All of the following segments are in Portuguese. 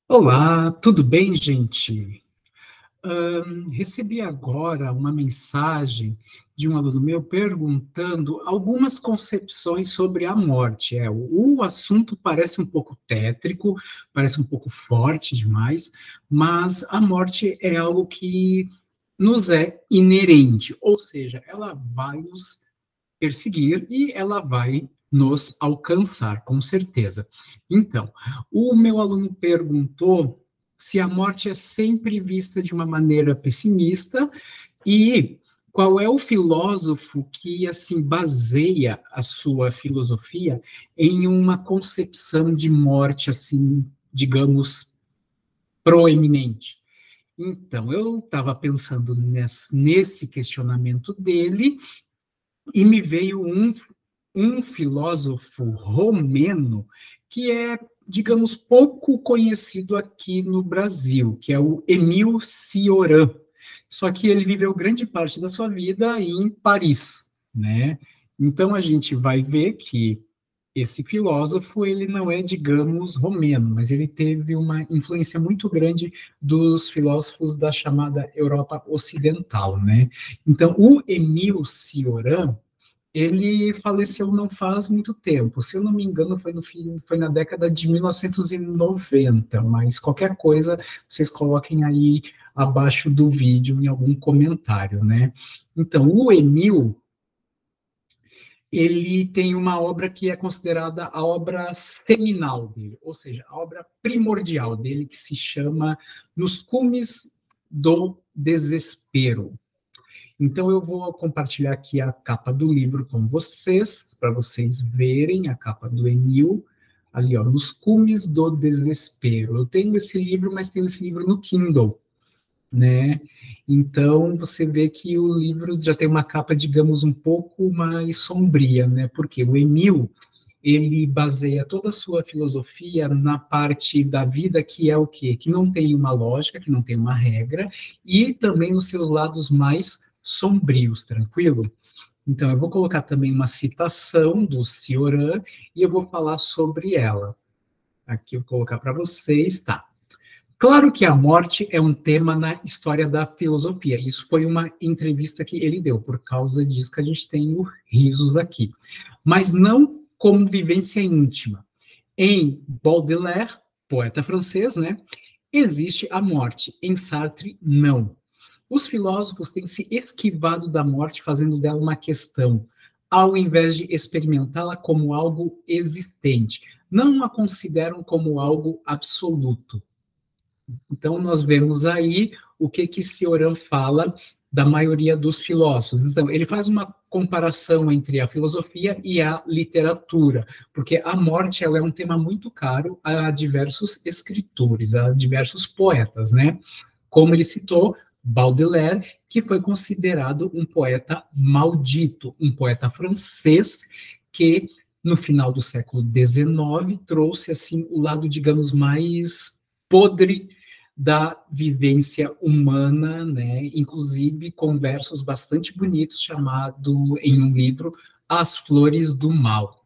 Olá, tudo bem, gente? Recebi agora uma mensagem de um aluno meu perguntando algumas concepções sobre a morte. O assunto parece um pouco tétrico, parece um pouco forte demais, mas a morte é algo que nos é inerente, ou seja, ela vai nos perseguir e ela vai nos alcançar, com certeza. Então, o meu aluno perguntou se a morte é sempre vista de uma maneira pessimista e qual é o filósofo que assim baseia a sua filosofia em uma concepção de morte assim, digamos, proeminente. Então, eu estava pensando nesse questionamento dele e me veio um filósofo romeno que é, digamos, pouco conhecido aqui no Brasil, que é o Emile Cioran. Só que ele viveu grande parte da sua vida em Paris, né? Então a gente vai ver que esse filósofo, ele não é, digamos, romeno, mas ele teve uma influência muito grande dos filósofos da chamada Europa Ocidental, né? Então, o Emile Cioran, ele faleceu não faz muito tempo. Se eu não me engano, foi na década de 1990, mas qualquer coisa vocês coloquem aí abaixo do vídeo em algum comentário, né? Então, o Emil, ele tem uma obra que é considerada a obra seminal dele, ou seja, a obra primordial dele, que se chama Nos Cumes do Desespero. Então, eu vou compartilhar aqui a capa do livro com vocês, para vocês verem a capa do Emil, ali, ó, Nos Cumes do Desespero. Eu tenho esse livro, mas tenho esse livro no Kindle, né? Então, você vê que o livro já tem uma capa, digamos, um pouco mais sombria, né? Porque o Emil, ele baseia toda a sua filosofia na parte da vida que é o quê? Que não tem uma lógica, que não tem uma regra, e também nos seus lados mais sombrios, tranquilo? Então, eu vou colocar também uma citação do Cioran e eu vou falar sobre ela. Aqui eu vou colocar para vocês, tá? Claro que a morte é um tema na história da filosofia. Isso foi uma entrevista que ele deu, por causa disso que a gente tem o risos aqui. Mas não como vivência íntima. Em Baudelaire, poeta francês, né, existe a morte. Em Sartre, não. Os filósofos têm se esquivado da morte, fazendo dela uma questão, ao invés de experimentá-la como algo existente. Não a consideram como algo absoluto. Então, nós vemos aí o que Cioran fala da maioria dos filósofos. Então, ele faz uma comparação entre a filosofia e a literatura, porque a morte ela é um tema muito caro a diversos escritores, a diversos poetas, né? Como ele citou, Baudelaire, que foi considerado um poeta maldito, um poeta francês que, no final do século XIX, trouxe assim o lado, digamos, mais podre da vivência humana, né? Inclusive com versos bastante bonitos chamado em um livro As Flores do Mal.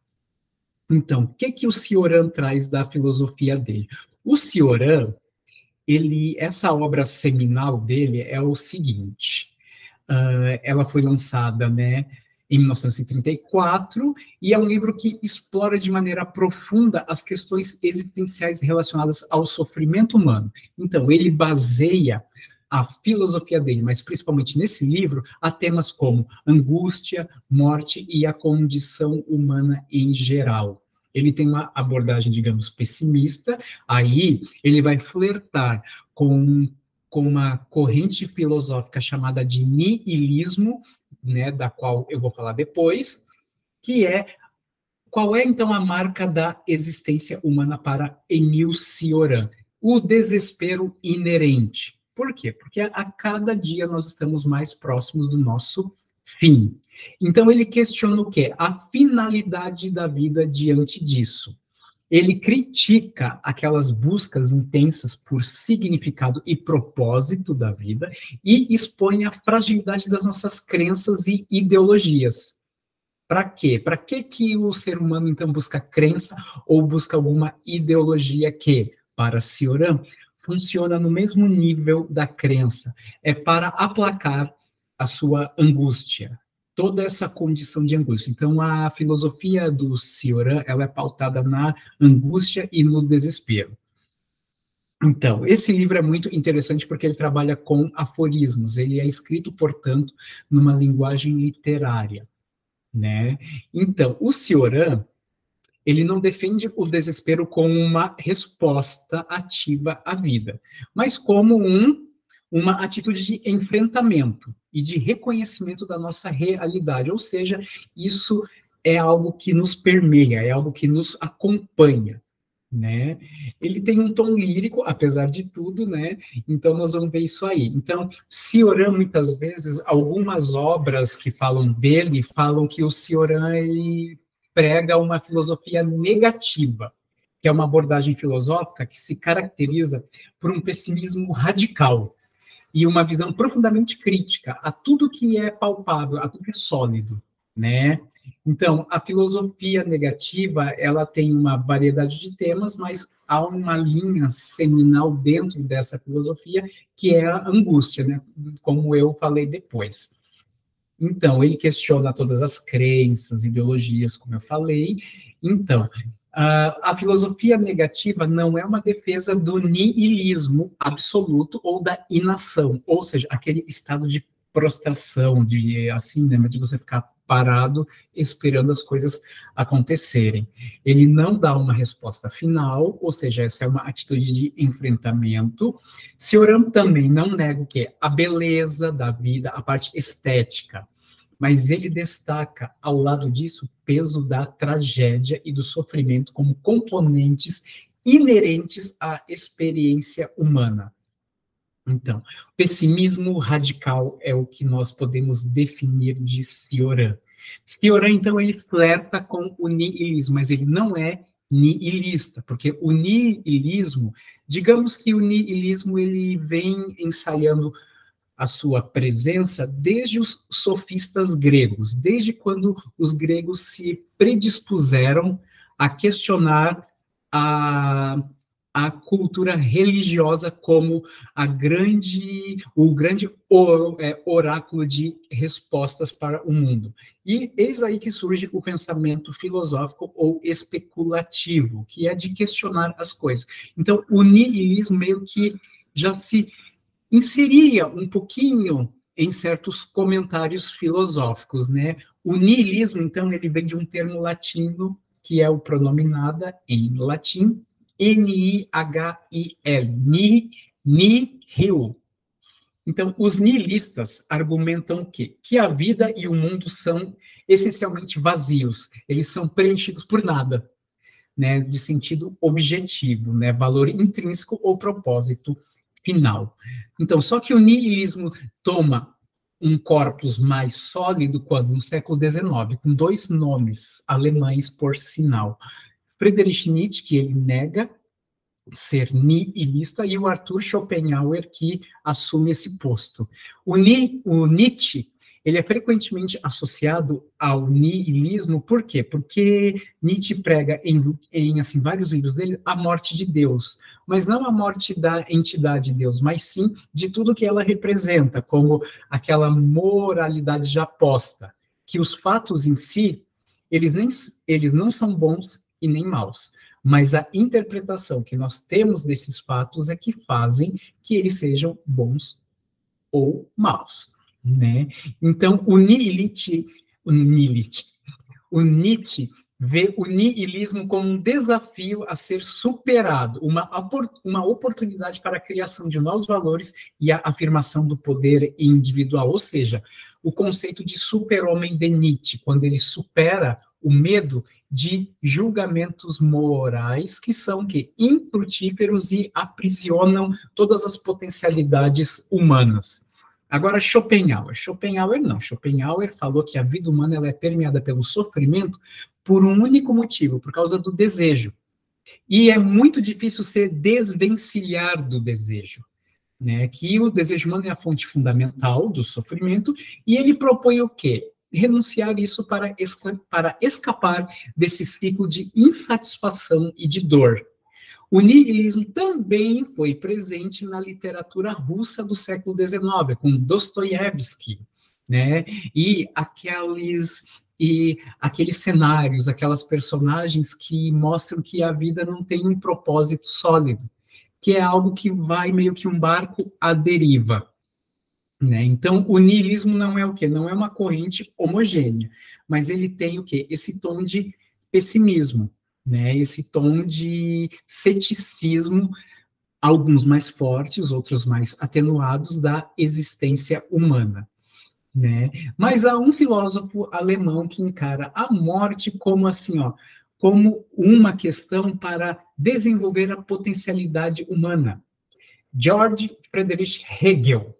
Então, o que o Cioran traz da filosofia dele? O Cioran, essa obra seminal dele é o seguinte: ela foi lançada, né, em 1934, e é um livro que explora de maneira profunda as questões existenciais relacionadas ao sofrimento humano. Então, ele baseia a filosofia dele, mas principalmente nesse livro, a temas como angústia, morte e a condição humana em geral. Ele tem uma abordagem, digamos, pessimista, aí ele vai flertar com uma corrente filosófica chamada de niilismo, né, da qual eu vou falar depois, que é qual é então a marca da existência humana para Emile Cioran? O desespero inerente. Por quê? Porque a cada dia nós estamos mais próximos do nosso fim. Então ele questiona o quê? A finalidade da vida diante disso. Ele critica aquelas buscas intensas por significado e propósito da vida e expõe a fragilidade das nossas crenças e ideologias. Para quê? Para que o ser humano, então, busca crença ou busca alguma ideologia que, para Cioran, funciona no mesmo nível da crença? É para aplacar a sua angústia, toda essa condição de angústia. Então, a filosofia do Cioran, ela é pautada na angústia e no desespero. Então, esse livro é muito interessante porque ele trabalha com aforismos. Ele é escrito, portanto, numa linguagem literária, né? Então, o Cioran, ele não defende o desespero como uma resposta ativa à vida, mas como uma atitude de enfrentamento e de reconhecimento da nossa realidade. Ou seja, isso é algo que nos permeia, é algo que nos acompanha, né? Ele tem um tom lírico, apesar de tudo, né? Então nós vamos ver isso aí. Então, Cioran, muitas vezes, algumas obras que falam dele falam que o Cioran ele prega uma filosofia negativa, que é uma abordagem filosófica que se caracteriza por um pessimismo radical e uma visão profundamente crítica a tudo que é palpável, a tudo que é sólido, né? Então, a filosofia negativa, ela tem uma variedade de temas, mas há uma linha seminal dentro dessa filosofia, que é a angústia, né? Como eu falei depois. Então, ele questiona todas as crenças, ideologias, como eu falei. Então, a filosofia negativa não é uma defesa do niilismo absoluto ou da inação, ou seja, aquele estado de prostração, de assim, né, de você ficar parado esperando as coisas acontecerem. Ele não dá uma resposta final, ou seja, essa é uma atitude de enfrentamento. Cioran também não nega o quê? A beleza da vida, a parte estética, mas ele destaca, ao lado disso, o peso da tragédia e do sofrimento como componentes inerentes à experiência humana. Então, pessimismo radical é o que nós podemos definir de Cioran. Cioran, então, ele flerta com o niilismo, mas ele não é nihilista, porque o nihilismo, digamos que o nihilismo ele vem ensaiando a sua presença desde os sofistas gregos, desde quando os gregos se predispuseram a questionar a cultura religiosa como o grande oráculo de respostas para o mundo. E eis aí que surge o pensamento filosófico ou especulativo, que é de questionar as coisas. Então, o nihilismo meio que já se inseria um pouquinho em certos comentários filosóficos, né? O niilismo, então, ele vem de um termo latino, que é o pronome nada, em latim, N-I-H-I-L, nihil. Então, os nihilistas argumentam que a vida e o mundo são essencialmente vazios, eles são preenchidos por nada, né, de sentido objetivo, né, valor intrínseco ou propósito final. Então, só que o niilismo toma um corpus mais sólido quando, no século XIX, com dois nomes alemães, por sinal. Friedrich Nietzsche, que ele nega ser nihilista, e o Arthur Schopenhauer, que assume esse posto. O Nietzsche, ele é frequentemente associado ao nihilismo, por quê? Porque Nietzsche prega em assim, vários livros dele a morte de Deus, mas não a morte da entidade Deus, mas sim de tudo que ela representa, como aquela moralidade já posta, que os fatos em si, eles não são bons e nem maus, mas a interpretação que nós temos desses fatos é que fazem que eles sejam bons ou maus, né? Então, o Nietzsche vê o nihilismo como um desafio a ser superado, uma oportunidade para a criação de novos valores e a afirmação do poder individual, ou seja, o conceito de super-homem de Nietzsche, quando ele supera o medo de julgamentos morais que são infrutíferos e aprisionam todas as potencialidades humanas. Agora, Schopenhauer falou que a vida humana ela é permeada pelo sofrimento por um único motivo, por causa do desejo. E é muito difícil se desvencilhar do desejo, né? Que o desejo humano é a fonte fundamental do sofrimento, e ele propõe o quê? renunciar isso para escapar desse ciclo de insatisfação e de dor. O niilismo também foi presente na literatura russa do século XIX, com Dostoiévski, né? E aqueles cenários, aquelas personagens que mostram que a vida não tem um propósito sólido, que é algo que vai meio que um barco à deriva. Né? Então, o niilismo não é o quê? Não é uma corrente homogênea, mas ele tem o quê? Esse tom de pessimismo, né? Esse tom de ceticismo, alguns mais fortes, outros mais atenuados, da existência humana. Né? Mas há um filósofo alemão que encara a morte como assim, ó, como uma questão para desenvolver a potencialidade humana. Georg Friedrich Hegel,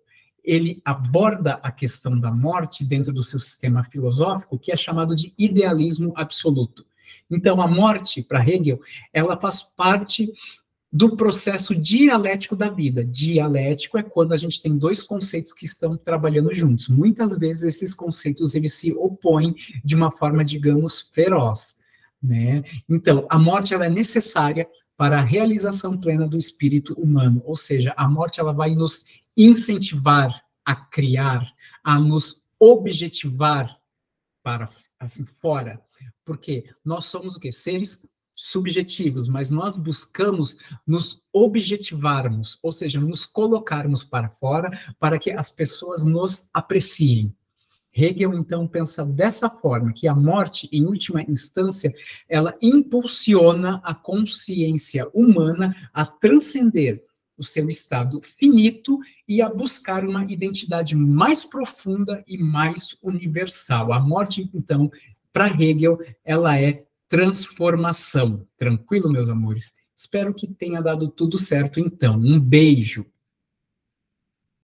ele aborda a questão da morte dentro do seu sistema filosófico, que é chamado de idealismo absoluto. Então, a morte, para Hegel, ela faz parte do processo dialético da vida. Dialético é quando a gente tem dois conceitos que estão trabalhando juntos. Muitas vezes esses conceitos eles se opõem de uma forma, digamos, feroz. Né? Então, a morte ela é necessária para a realização plena do espírito humano, ou seja, a morte ela vai nos incentivar a criar, a nos objetivar para assim fora, porque nós somos o quê? Seres subjetivos, mas nós buscamos nos objetivarmos, ou seja, nos colocarmos para fora para que as pessoas nos apreciem. Hegel, então, pensa dessa forma, que a morte, em última instância, ela impulsiona a consciência humana a transcender o seu estado finito e a buscar uma identidade mais profunda e mais universal. A morte, então, para Hegel, ela é transformação. Tranquilo, meus amores? Espero que tenha dado tudo certo, então. Um beijo.